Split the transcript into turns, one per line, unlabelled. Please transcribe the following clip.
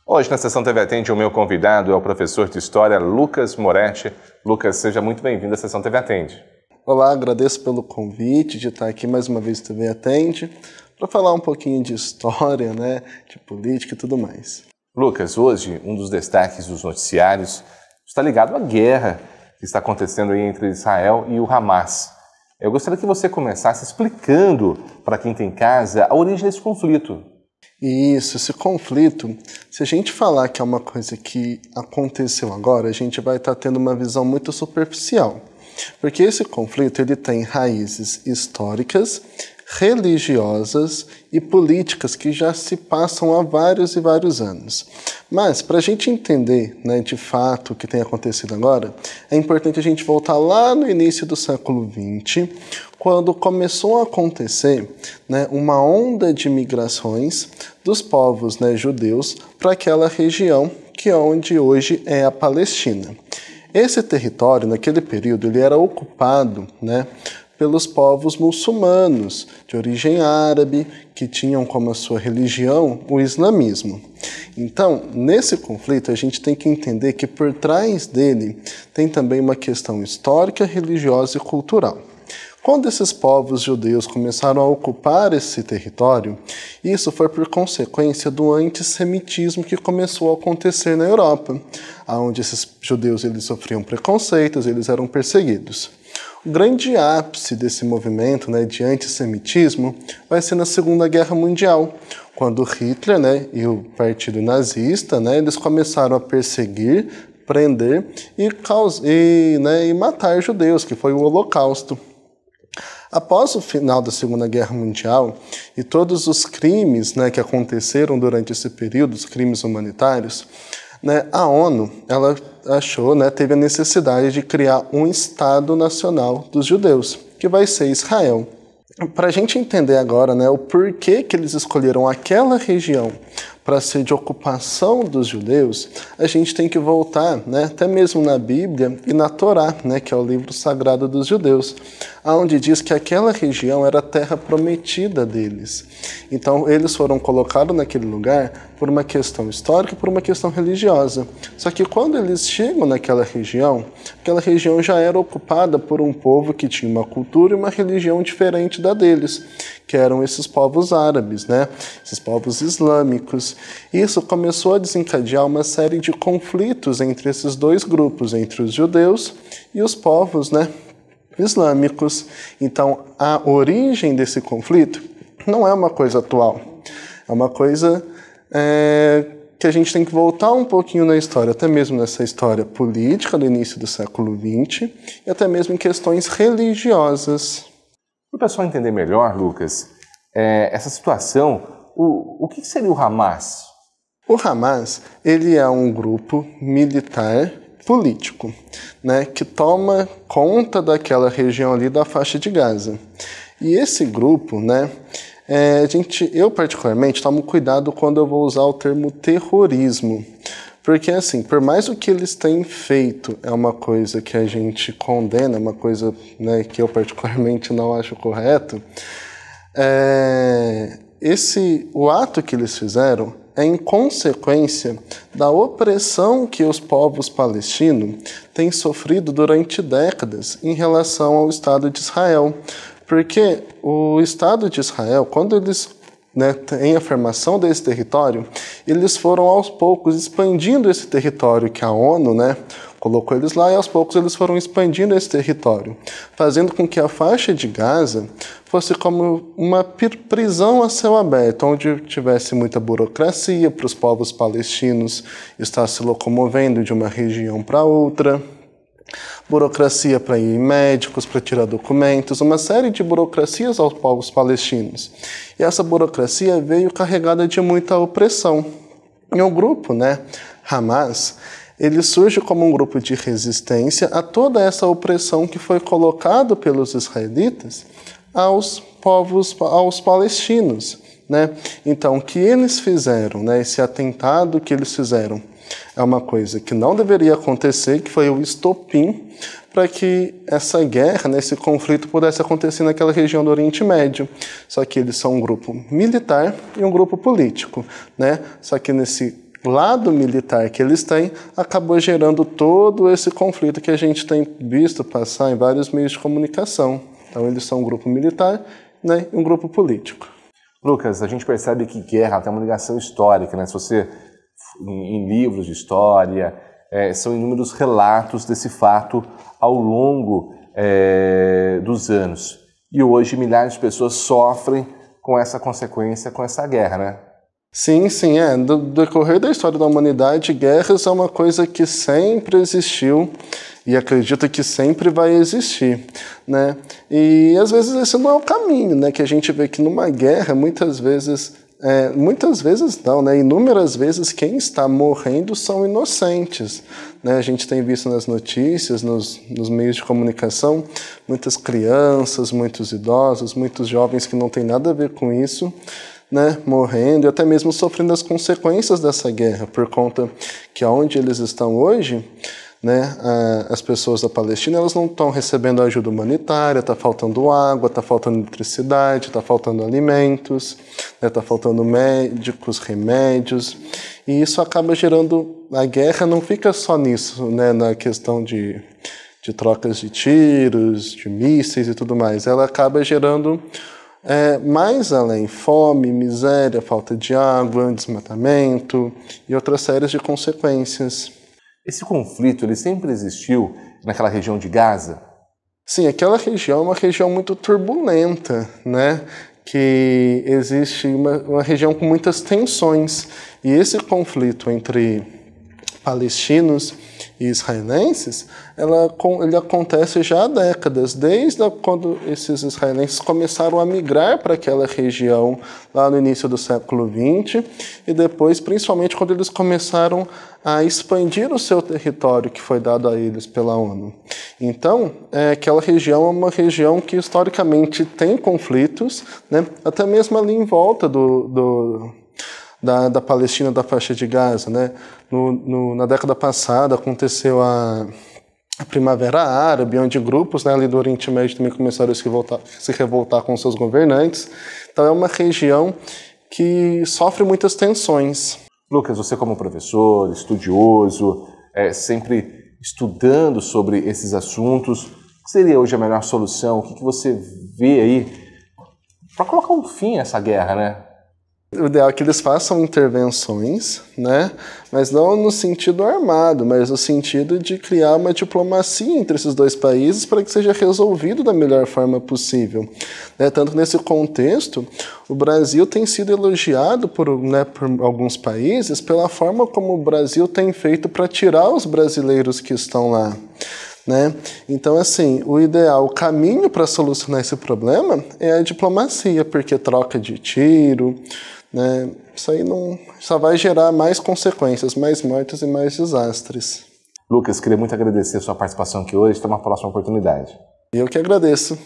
Hoje, na Sessão TV Atende, o meu convidado é o professor de História, Lucas Moretti. Lucas, seja muito bem-vindo à Sessão TV Atende.
Olá, agradeço pelo convite de estar aqui mais uma vez no TV Atende para falar um pouquinho de história, de política e tudo mais.
Lucas, hoje um dos destaques dos noticiários está ligado à guerra que está acontecendo aí entre Israel e o Hamas. Eu gostaria que você começasse explicando para quem tem em casa a origem desse conflito.
Isso, esse conflito, se a gente falar que é uma coisa que aconteceu agora, a gente vai estar tendo uma visão muito superficial. Porque esse conflito ele tem raízes históricas, religiosas e políticas que já se passam há vários e vários anos. Mas, para a gente entender de fato o que tem acontecido agora, é importante a gente voltar lá no início do século XX, quando começou a acontecer uma onda de migrações dos povos judeus para aquela região que é onde hoje é a Palestina. Esse território, naquele período, ele era ocupado pelos povos muçulmanos, de origem árabe, que tinham como a sua religião o islamismo. Então, nesse conflito, a gente tem que entender que por trás dele tem também uma questão histórica, religiosa e cultural. Quando esses povos judeus começaram a ocupar esse território, isso foi por consequência do antissemitismo que começou a acontecer na Europa, onde esses judeus eles sofriam preconceitos, eles eram perseguidos. O grande ápice desse movimento de antissemitismo vai ser na Segunda Guerra Mundial, quando Hitler e o Partido Nazista eles começaram a perseguir, prender e matar judeus, que foi o Holocausto. Após o final da Segunda Guerra Mundial e todos os crimes que aconteceram durante esse período, os crimes humanitários, a ONU ela achou, teve a necessidade de criar um Estado Nacional dos Judeus, que vai ser Israel. Para a gente entender agora o porquê que eles escolheram aquela região para ser de ocupação dos judeus, a gente tem que voltar até mesmo na Bíblia e na Torá, que é o livro sagrado dos judeus, onde diz que aquela região era a terra prometida deles. Então eles foram colocados naquele lugar por uma questão histórica e por uma questão religiosa. Só que quando eles chegam naquela região, aquela região já era ocupada por um povo que tinha uma cultura e uma religião diferente da deles, que eram esses povos árabes, esses povos islâmicos. Isso começou a desencadear uma série de conflitos entre esses dois grupos, entre os judeus e os povos islâmicos. Então, a origem desse conflito não é uma coisa atual, é uma coisa que a gente tem que voltar um pouquinho na história, até mesmo nessa história política do início do século XX e até mesmo em questões religiosas.
Para o pessoal entender melhor, Lucas, essa situação, o que seria o Hamas?
O Hamas ele é um grupo militar político, que toma conta daquela região ali da faixa de Gaza. E esse grupo, eu particularmente tomo cuidado quando eu vou usar o termo terrorismo, porque assim, por mais o que eles têm feito é uma coisa que a gente condena, uma coisa que eu particularmente não acho correto, o ato que eles fizeram é em consequência da opressão que os povos palestinos têm sofrido durante décadas em relação ao Estado de Israel. Porque o Estado de Israel, quando eles têm a formação desse território, eles foram aos poucos expandindo esse território que a ONU colocou eles lá, e aos poucos eles foram expandindo esse território, fazendo com que a faixa de Gaza fosse como uma prisão a céu aberto, onde tivesse muita burocracia para os povos palestinos estar se locomovendo de uma região para outra, burocracia para ir em médicos, para tirar documentos, uma série de burocracias aos povos palestinos. E essa burocracia veio carregada de muita opressão. E o grupo, Hamas, ele surge como um grupo de resistência a toda essa opressão que foi colocada pelos israelitas aos palestinos. Então, o que eles fizeram, esse atentado que eles fizeram, é uma coisa que não deveria acontecer, que foi o estopim para que essa guerra, né, esse conflito pudesse acontecer naquela região do Oriente Médio. Só que eles são um grupo militar e um grupo político, né? Só que nesse lado militar que eles têm, acabou gerando todo esse conflito que a gente tem visto passar em vários meios de comunicação. Então eles são um grupo militar, né, e um grupo político.
Lucas, a gente percebe que guerra tem uma ligação histórica, né? Se você, em livros de história, são inúmeros relatos desse fato ao longo dos anos. E hoje milhares de pessoas sofrem com essa consequência, com essa guerra, né?
Sim, do decorrer da história da humanidade, guerras é uma coisa que sempre existiu e acredito que sempre vai existir, né? E às vezes esse não é o caminho, né? Que a gente vê que numa guerra, muitas vezes não, né? Inúmeras vezes quem está morrendo são inocentes, né? A gente tem visto nas notícias, nos meios de comunicação, muitas crianças, muitos idosos, muitos jovens que não têm nada a ver com isso, né, morrendo e até mesmo sofrendo as consequências dessa guerra, por conta que onde eles estão hoje, né, as pessoas da Palestina, elas não estão recebendo ajuda humanitária, está faltando água, está faltando eletricidade, está faltando alimentos, está faltando médicos, remédios, e isso acaba gerando, a guerra não fica só nisso, né, na questão de trocas de tiros, de mísseis e tudo mais, ela acaba gerando mais além, fome, miséria, falta de água, desmatamento e outras séries de consequências.
Esse conflito, ele sempre existiu naquela região de Gaza?
Sim, aquela região é uma região muito turbulenta, né? Que existe uma região com muitas tensões. E esse conflito entre palestinos e israelenses, ele acontece já há décadas, desde quando esses israelenses começaram a migrar para aquela região lá no início do século XX e depois, principalmente, quando eles começaram a expandir o seu território que foi dado a eles pela ONU. Então, aquela região é uma região que historicamente tem conflitos, né, até mesmo ali em volta da Palestina, da faixa de Gaza, né? Na década passada aconteceu a Primavera Árabe, onde grupos, né, ali do Oriente Médio também começaram a se revoltar com seus governantes. Então é uma região que sofre muitas tensões.
Lucas, você como professor, estudioso, sempre estudando sobre esses assuntos, o que seria hoje a melhor solução? O que você vê aí para colocar um fim a essa guerra, né?
O ideal é que eles façam intervenções, né? Mas não no sentido armado, mas no sentido de criar uma diplomacia entre esses dois países para que seja resolvido da melhor forma possível. Tanto que nesse contexto, o Brasil tem sido elogiado por alguns países pela forma como o Brasil tem feito para tirar os brasileiros que estão lá. Né? Então, assim, o ideal, o caminho para solucionar esse problema é a diplomacia, porque troca de tiro, né? Isso aí só vai gerar mais consequências, mais mortes e mais desastres.
Lucas, queria muito agradecer a sua participação aqui hoje. Até uma próxima oportunidade.
Eu que agradeço.